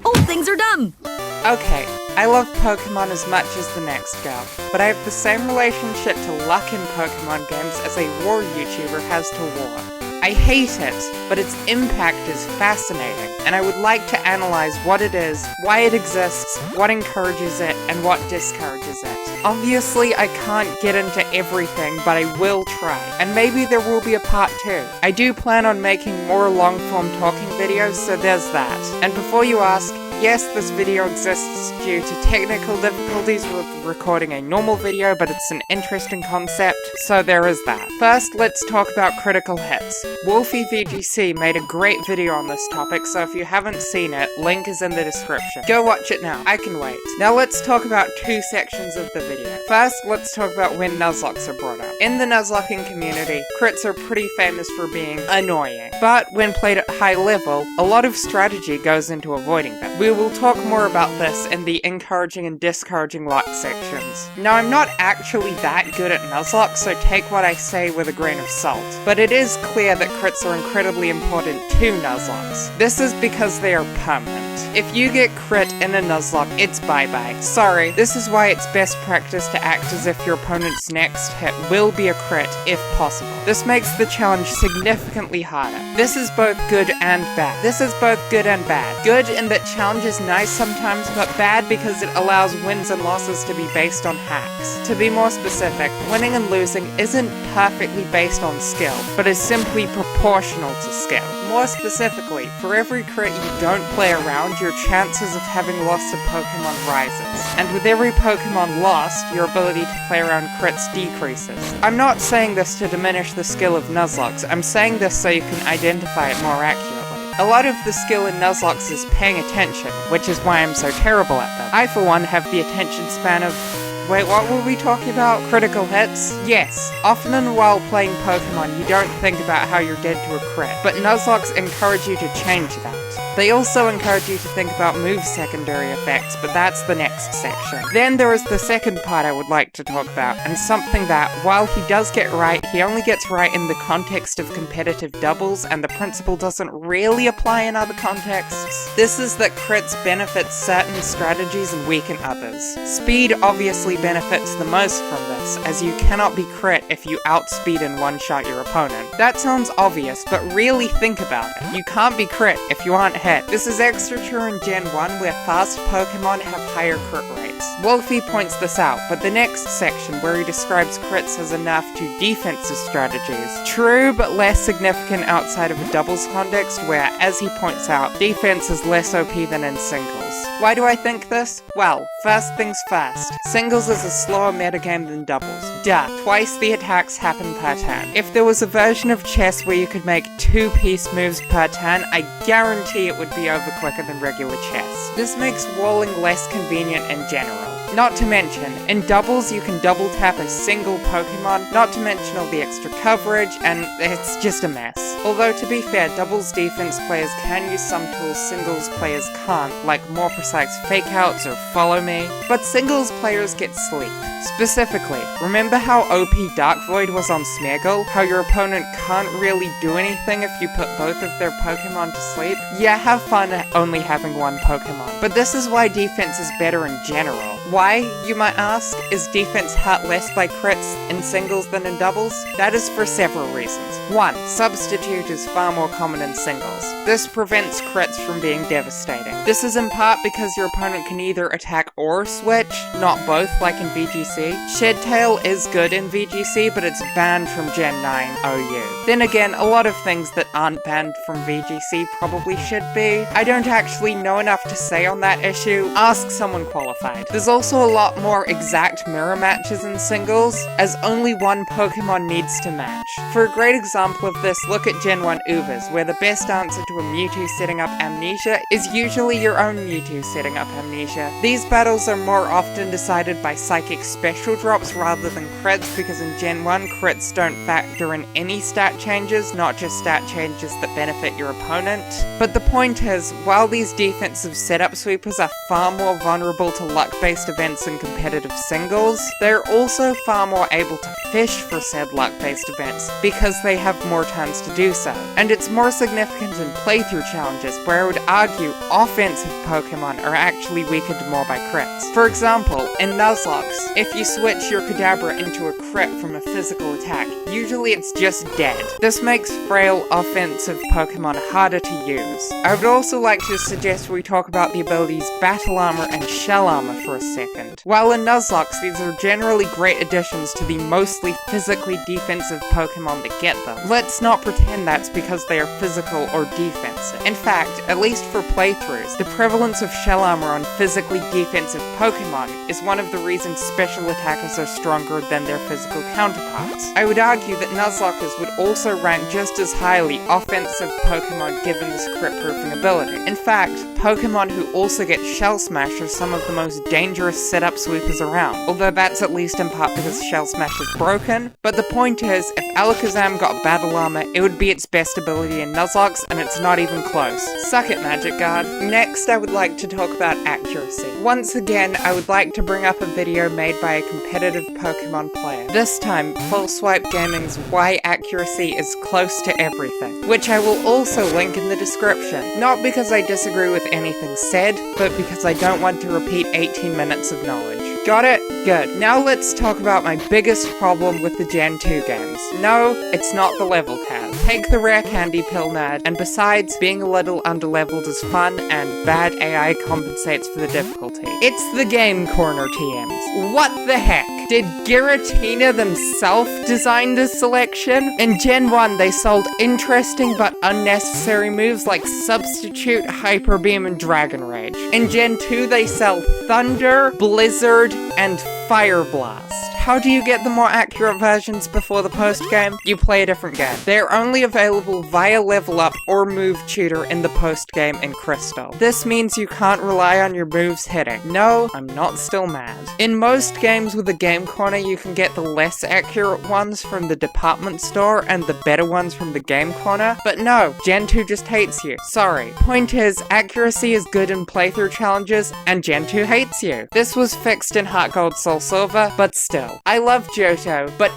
Old things are dumb! Okay, I love Pokemon as much as the next girl, but I have the same relationship to luck in Pokemon games as a war YouTuber has to war. I hate it, but its impact is fascinating, and I would like to analyze what it is, why it exists, what encourages it, and what discourages it. Obviously, I can't get into everything, but I will try, and maybe there will be a part 2. I do plan on making more long-form talking videos, so there's that. And before you ask, yes, this video exists due to technical difficulties with recording a normal video, but it's an interesting concept, so there is that. First, let's talk about critical hits. Wolfie VGC made a great video on this topic, so if you haven't seen it, link is in the description. Go watch it now, I can wait. Now let's talk about 2 sections of the video. First, let's talk about when Nuzlockes are brought up. In the Nuzlocking community, crits are pretty famous for being annoying, but when played at high level, a lot of strategy goes into avoiding them. We will talk more about this in the encouraging and discouraging luck sections. Now, I'm not actually that good at Nuzlocke, so take what I say with a grain of salt, but it is clear that crits are incredibly important to Nuzlockes. This is because they are permanent. If you get crit in a Nuzlocke, it's bye-bye. Sorry, this is why it's best practice to act as if your opponent's next hit will be a crit, if possible. This makes the challenge significantly harder. This is both good and bad. Good in that challenge is nice sometimes, but bad because it allows wins and losses to be based on hacks. To be more specific, winning and losing isn't perfectly based on skill, but is simply proportional to skill. More specifically, for every crit you don't play around, your chances of having lost a Pokemon rises. And with every Pokemon lost, your ability to play around crits decreases. I'm not saying this to diminish the skill of Nuzlockes, I'm saying this so you can identify it more accurately. A lot of the skill in Nuzlockes is paying attention, which is why I'm so terrible at them. I, for one, have the attention span of... Wait, what were we talking about? Critical hits? Yes. Often while playing Pokemon, you don't think about how you're dead to a crit, but Nuzlockes encourage you to change that. They also encourage you to think about move secondary effects, but that's the next section. Then there is the second part I would like to talk about, and something that, while he does get right, he only gets right in the context of competitive doubles, and the principle doesn't really apply in other contexts. This is that crits benefit certain strategies and weaken others. Speed obviously benefits the most from this, as you cannot be crit if you outspeed and one-shot your opponent. That sounds obvious, but really think about it. You can't be crit if you aren't hit. This is extra true in Gen 1 where fast Pokemon have higher crit rates. Wolfie points this out, but the next section where he describes crits as enough to defensive strategies. True, but less significant outside of a doubles context where, as he points out, defense is less OP than in singles. Why do I think this? Well, first things first. Singles is a slower metagame than doubles. Duh. Twice the attacks happen per turn. If there was a version of chess where you could make 2-piece moves per turn, I guarantee it would be over quicker than regular chess. This makes walling less convenient in general. Not to mention, in doubles you can double tap a single Pokemon, not to mention all the extra coverage, and it's just a mess. Although to be fair, doubles defense players can use some tools singles players can't, like more precise fakeouts or follow me, but singles players get sleep. Specifically, remember how OP Dark Void was on Smeargle? How your opponent can't really do anything if you put both of their Pokemon to sleep? Yeah, have fun only having one Pokemon. But this is why defense is better in general. Why, you might ask? Is defense hurt less by crits in singles than in doubles? That is for several reasons. 1. Substitute is far more common in singles. This prevents crits from being devastating. This is in part because your opponent can either attack or switch, not both like in VGC. Shedtail is good in VGC, but it's banned from Gen 9 OU. Then again, a lot of things that aren't banned from VGC probably should be. I don't actually know enough to say on that issue. Ask someone qualified. There's also a lot more exact mirror matches in singles, as only one Pokemon needs to match. For a great example of this, look at Gen 1 Ubers, where the best answer to a Mewtwo setting up Amnesia is usually your own Mewtwo setting up Amnesia. These battles are more often decided by psychic special drops rather than crits, because in Gen 1 crits don't factor in any stat changes, not just stat changes that benefit your opponent. But the point is, while these defensive setup sweepers are far more vulnerable to luck-based luck-based events in competitive singles, they're also far more able to fish for said luck-based events because they have more times to do so. And it's more significant in playthrough challenges, where I would argue offensive Pokemon are actually weakened more by crits. For example, in Nuzlocke, if you switch your Kadabra into a crit from a physical attack, usually it's just dead. This makes frail offensive Pokemon harder to use. I would also like to suggest we talk about the abilities Battle Armor and Shell Armor for a second. While in Nuzlocke, these are generally great additions to the mostly physically defensive Pokemon that get them, let's not pretend that's because they are physical or defensive. In fact, at least for playthroughs, the prevalence of Shell Armor on physically defensive Pokemon is one of the reasons special attackers are stronger than their physical counterparts. I would argue that Nuzlockers would also rank just as highly offensive Pokemon given this crit-proofing ability. In fact, Pokemon who also get Shell Smash are some of the most dangerous setup sweepers around, although that's at least in part because Shell Smash is broken. But the point is, if Alakazam got Battle Armor, it would be its best ability in Nuzlocke, and it's not even close. Suck it, Magic Guard. Next, I would like to talk about accuracy. Once again, I would like to bring up a video made by a competitive Pokemon player. This time, Full Swipe Gaming's Why Accuracy is Close to Everything, which I will also link in the description. Not because I disagree with anything said, but because I don't want to repeat 18 minutes of knowledge. Got it? Good. Now let's talk about my biggest problem with the Gen 2 games. No, it's not the level cap. Take the rare candy pill nerd, and besides, being a little underleveled is fun, and bad AI compensates for the difficulty. It's the Game Corner TMs. What the heck? Did Giratina themselves design this selection? In Gen 1, they sold interesting but unnecessary moves like Substitute, Hyper Beam, and Dragon Rage. In Gen 2, they sell Thunder, Blizzard, and Fire Blast. How do you get the more accurate versions before the post-game? You play a different game. They're only available via Level Up or Move Tutor in the post-game in Crystal. This means you can't rely on your moves hitting. No, I'm not still mad. In most games with a Game Corner, you can get the less accurate ones from the department store and the better ones from the Game Corner, but no, Gen 2 just hates you. Sorry. Point is, accuracy is good in playthrough challenges, and Gen 2 hates you. This was fixed in Heart Gold Soul Silver, but still. I love Johto, but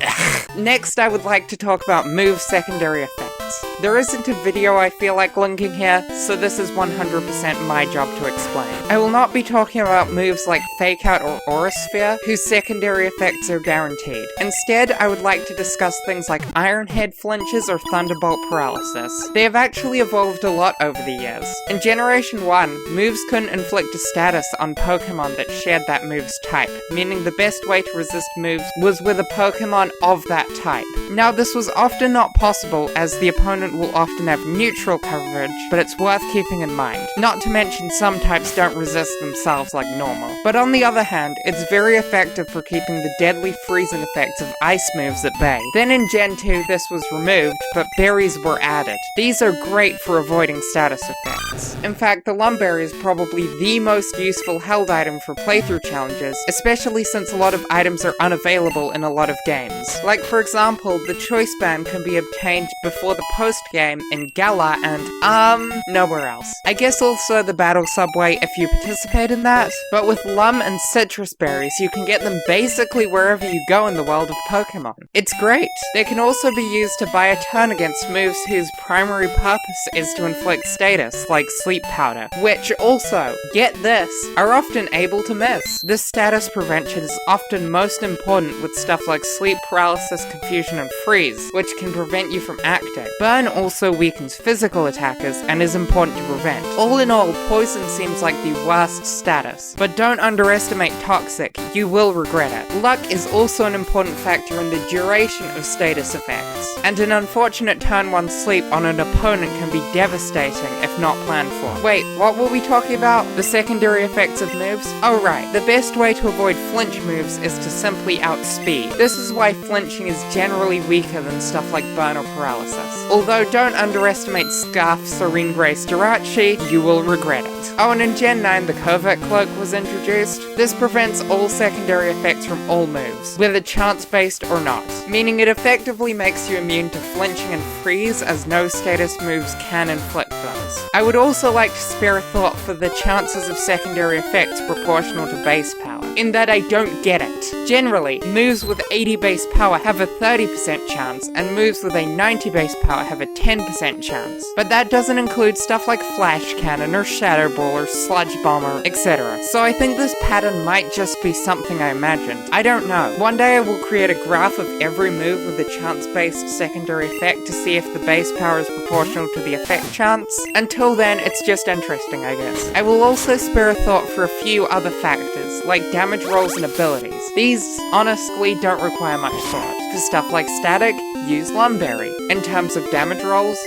next I would like to talk about move secondary effects. There isn't a video I feel like linking here, so this is 100% my job to explain. I will not be talking about moves like Fake Out or Aura Sphere, whose secondary effects are guaranteed. Instead, I would like to discuss things like Iron Head flinches or Thunderbolt paralysis. They have actually evolved a lot over the years. In Generation 1, moves couldn't inflict a status on Pokemon that shared that move's type, meaning the best way to resist moves was with a Pokemon of that type. Now, this was often not possible, as the opponent will often have neutral coverage, but it's worth keeping in mind. Not to mention some types don't resist themselves like normal. But on the other hand, it's very effective for keeping the deadly freezing effects of ice moves at bay. Then in Gen 2 this was removed, but berries were added. These are great for avoiding status effects. In fact, the Lumberry is probably the most useful held item for playthrough challenges, especially since a lot of items are unavailable in a lot of games. Like for example, the Choice Band can be obtained before the post-game in Galar and, nowhere else. I guess also the Battle Subway if you participate in that, but with Lum and Citrus Berries you can get them basically wherever you go in the world of Pokemon. It's great! They can also be used to buy a turn against moves whose primary purpose is to inflict status, like Sleep Powder, which also, get this, are often able to miss. This status prevention is often most important with stuff like Sleep Paralysis, Confusion, and Freeze, which can prevent you from acting. Burn also weakens physical attackers and is important to prevent. All in all, Poison seems like the worst status, but don't underestimate Toxic, you will regret it. Luck is also an important factor in the duration of status effects, and an unfortunate turn 1 sleep on an opponent can be devastating if not planned for. Wait, what were we talking about? The secondary effects of moves? Oh right, the best way to avoid flinch moves is to simply outspeed. This is why flinching is generally weaker than stuff like Burn or Paralysis. Although don't underestimate Scarf, Serene Grace, Jirachi, you will regret it. Oh, and in Gen 9 the Covert Cloak was introduced. This prevents all secondary effects from all moves, whether chance-based or not, meaning it effectively makes you immune to flinching and freeze as no status moves can inflict those. else. I would also like to spare a thought for the chances of secondary effects proportional to base power, in that I don't get it. Generally, moves with 80 base power have a 30% chance, and moves with a 90 base power have a 10% chance. But that doesn't include stuff like Flash Cannon or Shadow Ball or Sludge Bomber, etc. So I think this pattern might just be something I imagined. I don't know. One day I will create a graph of every move with a chance-based secondary effect to see if the base power is proportional to the effect chance. Until then, it's just interesting, I guess. I will also spare a thought for a few other factors, like damage rolls and abilities. These, honestly, don't require much thought. For stuff like static, use Lumberry. In terms of damage rolls,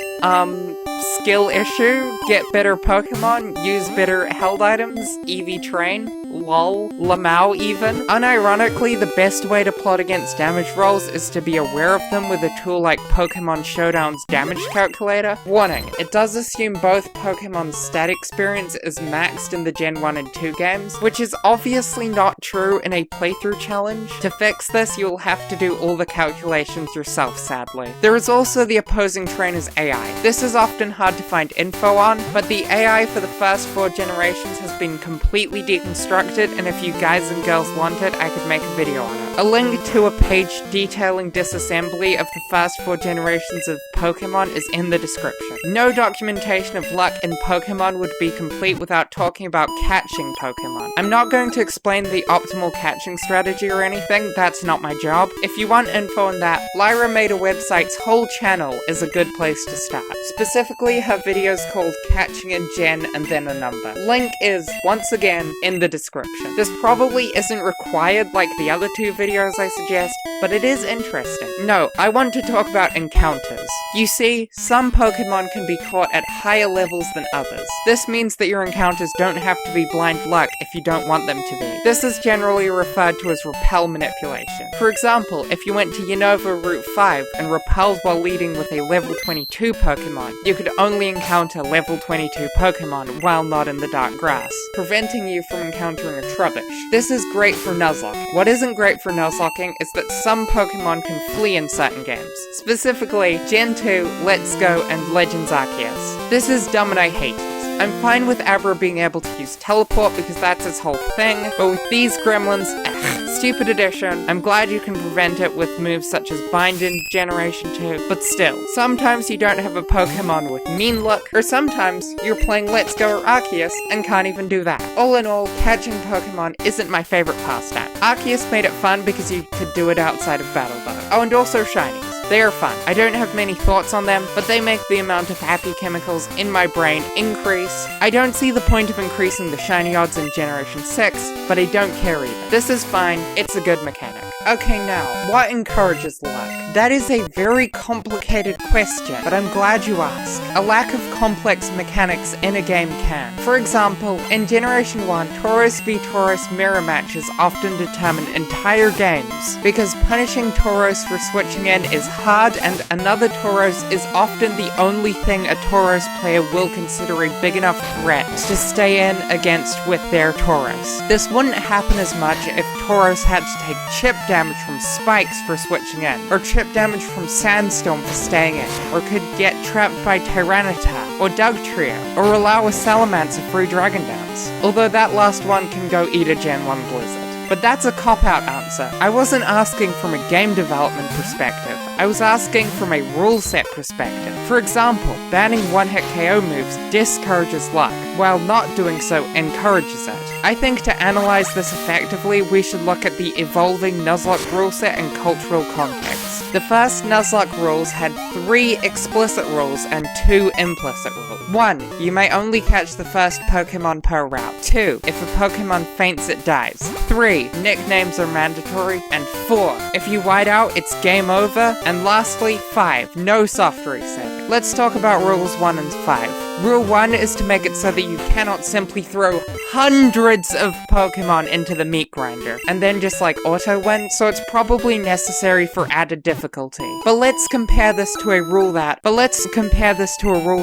skill issue, get better Pokemon, use better held items, EV Train, lol, Lamau even. Unironically, the best way to plot against damage rolls is to be aware of them with a tool like Pokemon Showdown's damage calculator. Warning, it does assume both Pokemon's stat experience is maxed in the Gen 1 and 2 games, which is obviously not true in a playthrough challenge. To fix this, you'll have to do all the calculations yourself, sadly. There is also the opposing trainer's AI. This is often hard to find info on, but the AI for the first 4 generations has been completely deconstructed, and if you guys and girls want it, I could make a video on it. A link to a page detailing disassembly of the first 4 generations of Pokemon is in the description. No documentation of luck in Pokemon would be complete without talking about catching Pokemon. I'm not going to explain the optimal catching strategy or anything, that's not my job. If you want info on that, Lyra Made a Website's whole channel is a good place to start. Specifically, her videos called Catching in Gen and then a number. Link is, once again, in the description. This probably isn't required like the other 2 videos I suggest, but it is interesting. No, I want to talk about encounters. You see, some Pokemon can be caught at higher levels than others. This means that your encounters don't have to be blind luck if you don't want them to be. This is generally referred to as repel manipulation. For example, if you went to Unova Route 5 and repelled while leading with a level 22 Pokemon, you could only encounter level 22 Pokemon while not in the dark grass, preventing you from encountering a Trubbish. This is great for Nuzlocke. What isn't great for Nuzlocking is that some Pokemon can flee in certain games. Specifically, Gen 2, Let's Go, and Legends Arceus. This is dumb and I hate it. I'm fine with Abra being able to use teleport because that's his whole thing, but with these gremlins, stupid addition. I'm glad you can prevent it with moves such as Bind in Generation 2, but still, sometimes you don't have a Pokemon with mean luck, or sometimes you're playing Let's Go or Arceus and can't even do that. All in all, catching Pokemon isn't my favorite pastime. Arceus made it fun because you could do it outside of battle though. Oh, and also shinies. They are fun. I don't have many thoughts on them, but they make the amount of happy chemicals in my brain increase. I don't see the point of increasing the shiny odds in Generation 6, but I don't care either. This is fine, it's a good mechanic. Okay now, what encourages luck? That is a very complicated question, but I'm glad you asked. A lack of complex mechanics in a game can. For example, in Generation 1, Tauros v Tauros mirror matches often determine entire games, because punishing Tauros for switching in is hard and another Tauros is often the only thing a Tauros player will consider a big enough threat to stay in against with their Tauros. This wouldn't happen as much if Tauros had to take chip damage from spikes for switching in, or chip damage from Sandstorm for staying in, or could get trapped by Tyranitar, or Dugtrio, or allow a Salamander free Dragon Dance. Although that last one can go eat a Gen 1 Blizzard. But that's a cop-out answer. I wasn't asking from a game development perspective, I was asking from a rule set perspective. For example, banning one-hit KO moves discourages luck, while not doing so encourages it. I think to analyze this effectively, we should look at the evolving Nuzlocke rule set in cultural context. The first Nuzlocke rules had 3 explicit rules and 2 implicit rules. 1. You may only catch the first Pokemon per route. 2. If a Pokemon faints, it dies. 3. Nicknames are mandatory. And 4. If you white out, it's game over. And lastly, 5. No soft reset. Let's talk about rules 1 and 5. Rule 1 is to make it so that you cannot simply throw hundreds of Pokemon into the meat grinder, and then just like auto-win, so it's probably necessary for added difficulty. But let's compare this to a rule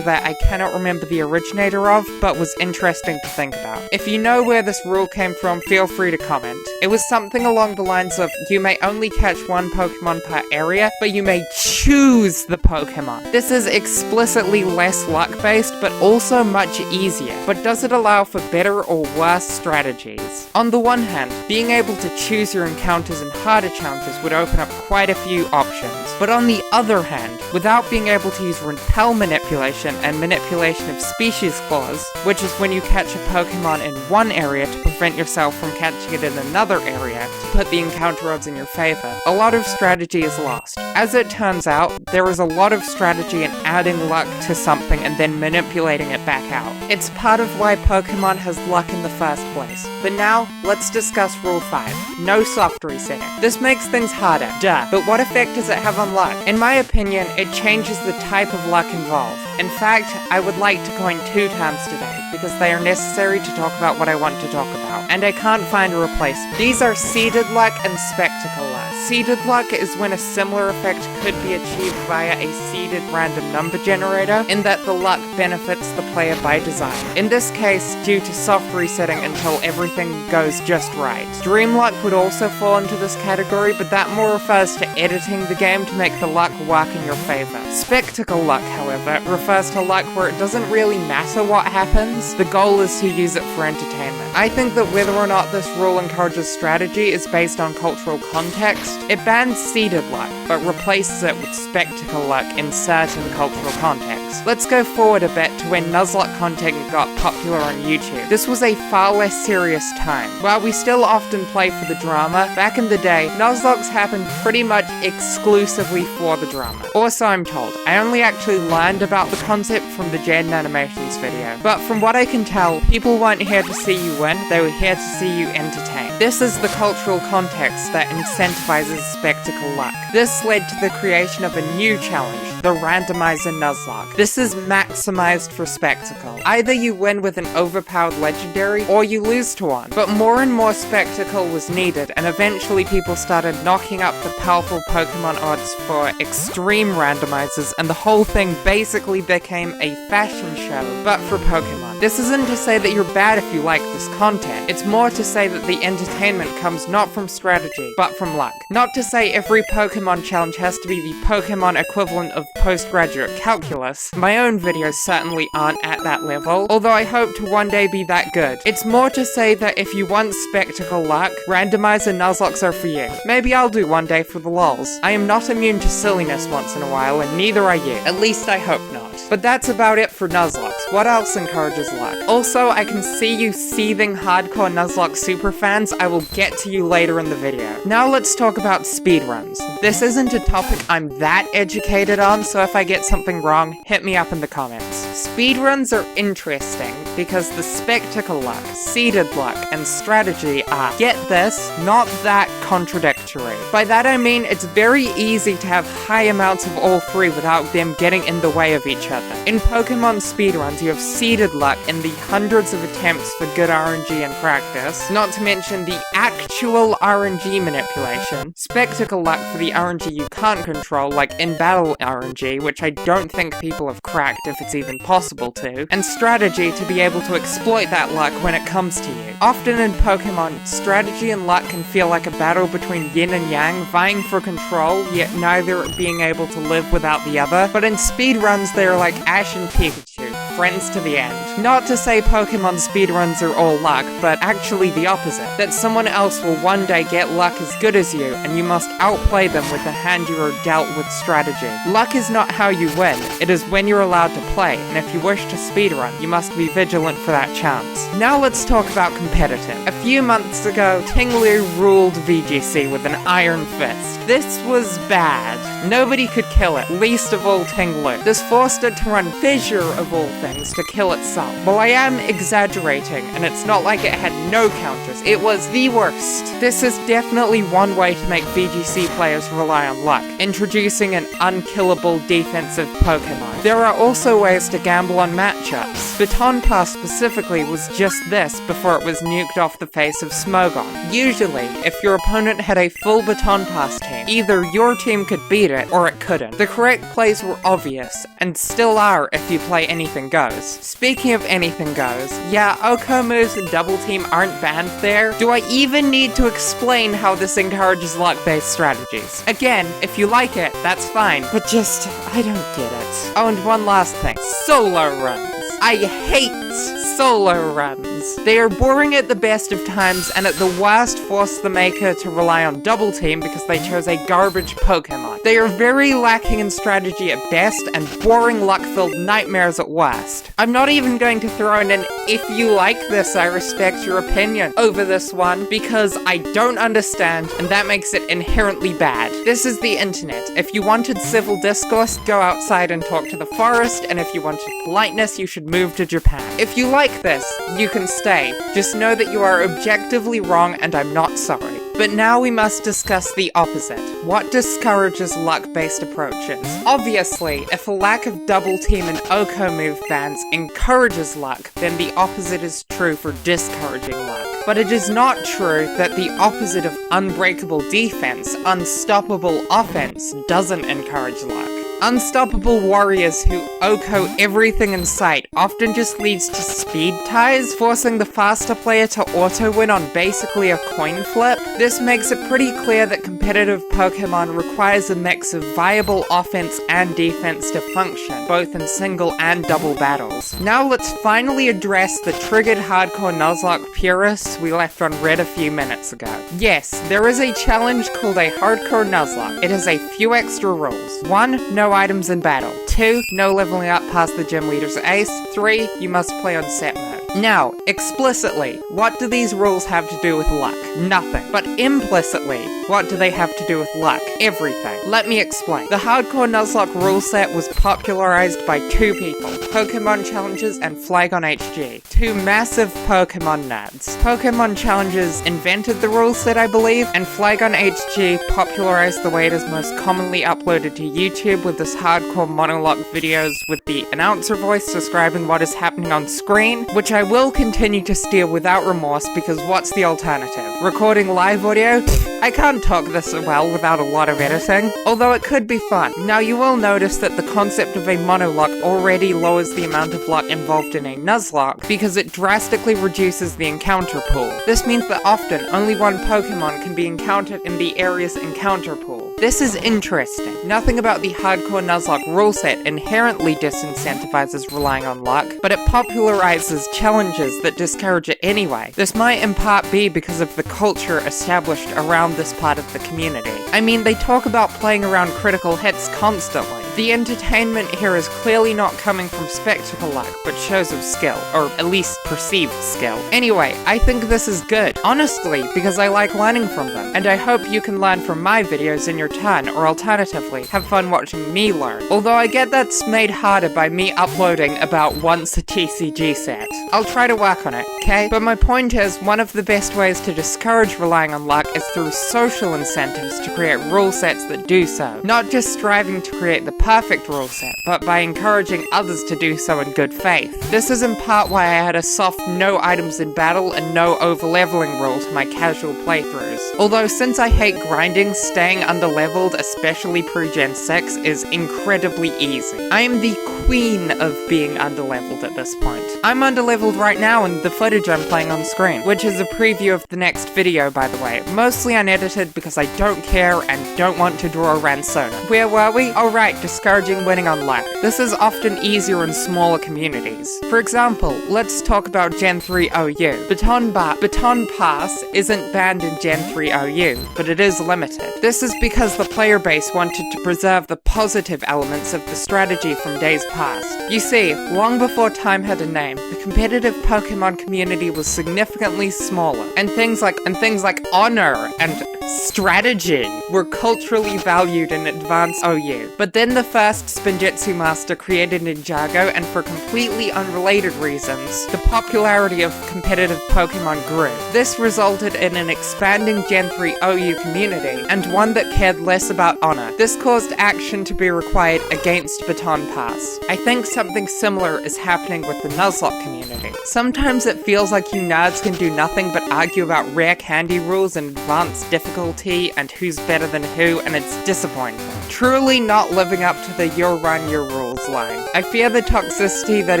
that I cannot remember the originator of, but was interesting to think about. If you know where this rule came from, feel free to comment. It was something along the lines of, you may only catch 1 Pokemon per area, but you may choose the Pokemon. This is explicitly less luck-based, but also much easier. But does it allow for better or worse strategies? On the one hand, being able to choose your encounters in hard encounters would open up quite a few options. But on the other hand, without being able to use repel manipulation and manipulation of species clause, which is when you catch a Pokemon in one area to prevent yourself from catching it in another area to put the encounter odds in your favor, a lot of strategy is lost. As it turns out, there is a lot of strategy in adding luck to something and then manipulating it back out. It's part of why Pokemon has luck in the first place. But now, let's discuss Rule 5. No soft resetting. This makes things harder, duh, but what effect does it have on luck? In my opinion, it changes the type of luck involved. In fact, I would like to coin 2 terms today, because they are necessary to talk about what I want to talk about, and I can't find a replacement. These are seeded luck and spectacle luck. Seeded luck is when a similar effect could be achieved via a seeded random number generator, in that the luck benefits the player by design. In this case, due to soft resetting until everything goes just right. Dream luck would also fall into this category, but that more refers to editing the game to make the luck work in your favor. Spectacle luck, however, refers to luck where it doesn't really matter what happens, the goal is to use it for entertainment. I think that whether or not this rule encourages strategy is based on cultural context. It bans seeded luck, but replaces it with spectacle luck in certain cultural contexts. Let's go forward a bit to when Nuzlocke content got popular on YouTube. This was a far less serious time. While we still often play for the drama, back in the day, Nuzlocks happened pretty much exclusively for the drama. Or so I'm told. I only actually learned about the concept from the Jaden Animations video. But from what I can tell, people weren't here to see you win, they were here to see you entertain. This is the cultural context that incentivizes spectacle luck. This led to the creation of a new challenge, the Randomizer Nuzlocke. This is maximized for spectacle. Either you win with an overpowered legendary, or you lose to one. But more and more spectacle was needed, and eventually people started knocking up the powerful Pokemon odds for extreme randomizers, and the whole thing basically became a fashion show, but for Pokemon. This isn't to say that you're bad if you like this content, it's more to say that the entertainment comes not from strategy, but from luck. Not to say every Pokemon challenge has to be the Pokemon equivalent of postgraduate calculus. My own videos certainly aren't at that level, although I hope to one day be that good. It's more to say that if you want spectacle luck, randomizer Nuzlocks are for you. Maybe I'll do one day for the lols. I am not immune to silliness once in a while, and neither are you. At least I hope not. But that's about it for Nuzlocks. What else encourages luck? Also, I can see you seething hardcore Nuzlocke superfans. I will get to you later in the video. Now let's talk about speedruns. This isn't a topic I'm that educated on, so if I get something wrong, hit me up in the comments. Speedruns are interesting because the spectacle luck, seeded luck, and strategy are, get this, not that contradictory. By that I mean it's very easy to have high amounts of all three without them getting in the way of each other. In Pokemon speedruns, you have seeded luck in the hundreds of attempts for good RNG and practice, not to mention the actual RNG manipulation, spectacle luck for the RNG you can't control, like in-battle RNG, which I don't think people have cracked if it's even possible to, and strategy to be able to exploit that luck when it comes to you. Often in Pokemon, strategy and luck can feel like a battle between yin and yang, vying for control, yet neither being able to live without the other, but in speedruns they are like Ash and Pikachu, friends to the end. Not to say Pokemon speedruns are all luck, but actually the opposite, that someone else will one day get luck as good as you, and you must outplay them with the hand you are dealt with strategy. Luck is not how you win, it is when you're allowed to play, and if you wish to speedrun, you must be vigilant for that chance. Now let's talk about competitive. A few months ago, Tinglu ruled VGC with an iron fist. This was bad. Nobody could kill it, least of all Tinglu. This forced it to run Fissure of all things to kill itself. Well, I am exaggerating, and it's not like it had no counters, it was the worst. This is definitely one way to make VGC players rely on luck, introducing an unkillable defensive Pokemon. There are also ways to gamble on matchups. Baton Pass specifically was just this before it was nuked off the face of Smogon. Usually, if your opponent had a full Baton Pass team, either your team could beat it or it couldn't. The correct plays were obvious, and still are if you play Anything Goes. Speaking of Anything Goes, yeah, OHKO moves and Double Team aren't banned there. Do I even need to explain how this encourages luck-based strategies? Again, if you like it, that's fine, but just, I don't get it. Oh, and one last thing. Solo runs. I hate solo runs. They are boring at the best of times, and at the worst force the maker to rely on double team because they chose a garbage Pokémon. They are very lacking in strategy at best, and boring luck-filled nightmares at worst. I'm not even going to throw in an "if you like this, I respect your opinion" over this one, because I don't understand, and that makes it inherently bad. This is the internet. If you wanted civil discourse, go outside and talk to the forest, and if you wanted politeness, you should move to Japan. If you like this, you can stay. Just know that you are objectively wrong, and I'm not sorry. But now we must discuss the opposite. What discourages luck-based approaches? Obviously, if a lack of double team and Oko move bans encourages luck, then the opposite is true for discouraging luck. But it is not true that the opposite of unbreakable defense, unstoppable offense, doesn't encourage luck. Unstoppable warriors who Oko everything in sight often just leads to speed ties, forcing the faster player to auto-win on basically a coin flip. This makes it pretty clear that competitive Pokémon requires a mix of viable offense and defense to function, both in single and double battles. Now let's finally address the triggered hardcore Nuzlocke purists we left on red a few minutes ago. Yes, there is a challenge called a hardcore Nuzlocke. It has a few extra rules. 1, no items in battle. 2, no leveling up past the gym leader's ace. 3, you must play on set mode. Now, explicitly, what do these rules have to do with luck? Nothing. But implicitly, what do they have to do with luck? Everything. Let me explain. The hardcore Nuzlocke rule set was popularized by 2 people, Pokémon Challenges and Flygon HG, 2 massive Pokémon nerds. Pokémon Challenges invented the rule set, I believe, and Flygon HG popularized the way it is most commonly uploaded to YouTube with this hardcore monologue videos with the announcer voice describing what is happening on screen, which I will continue to steal without remorse because what's the alternative? Recording live audio? I can't talk this well without a lot of editing, although it could be fun. Now you will notice that the concept of a monologue already lowers the amount of luck involved in a Nuzlocke because it drastically reduces the encounter pool. This means that often only one Pokémon can be encountered in the area's encounter pool. This is interesting. Nothing about the hardcore Nuzlocke rule set inherently disincentivizes relying on luck, but it popularizes challenges that discourage it anyway. This might in part be because of the culture established around this part of the community. I mean, they talk about playing around critical hits constantly. The entertainment here is clearly not coming from spectacle luck, but shows of skill, or at least perceived skill. Anyway, I think this is good, honestly, because I like learning from them, and I hope you can learn from my videos in your turn, or alternatively, have fun watching me learn. Although I get that's made harder by me uploading about once a TCG set. I'll try to work on it, okay? But my point is, one of the best ways to discourage relying on luck is through social incentives to create rule sets that do so. Not just striving to create the perfect rule set, but by encouraging others to do so in good faith. This is in part why I had a soft no items in battle and no overleveling rule to my casual playthroughs. Although since I hate grinding, staying underleveled, especially pre-Gen 6, is incredibly easy. I am the queen of being underleveled at this point. I'm underleveled right now in the footage I'm playing on screen, which is a preview of the next video, by the way. Mostly unedited because I don't care and don't want to draw a Ransona. Where were we? Oh right, discouraging winning on luck. This is often easier in smaller communities. For example, let's talk about Gen 3 OU. Baton Pass isn't banned in Gen 3 OU, but it is limited. This is because the player base wanted to preserve the positive elements of the strategy from days past. You see, long before time had a name, the competitive Pokémon community was significantly smaller, and things like honor and strategy were culturally valued in advanced OU. But then the first Spinjitzu master created Ninjago, and for completely unrelated reasons, the popularity of competitive Pokémon grew. This resulted in an expanding Gen 3 OU community, and one that cared less about honor. This caused action to be required against Baton Pass. I think something similar is happening with the Nuzlocke community. Sometimes it feels like you nerds can do nothing but argue about rare candy rules and advanced difficulty and who's better than who, and it's disappointing. truly not living up to the "you're run your rules" line. I fear the toxicity that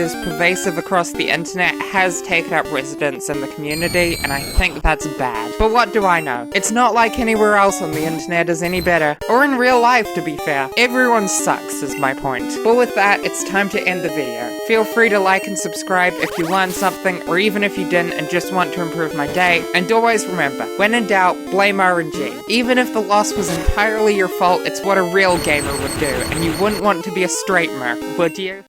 is pervasive across the internet has taken up residence in the community, and I think that's bad. But what do I know? It's not like anywhere else on the internet is any better. Or in real life, to be fair. Everyone sucks, is my point. But with that, it's time to end the video. Feel free to like and subscribe if you learned something, or even if you didn't and just want to improve my day. And always remember, when in doubt, blame RNG. Even if the loss was entirely your fault, it's what a real gamer would do, and you wouldn't want to be a straight merc, would you?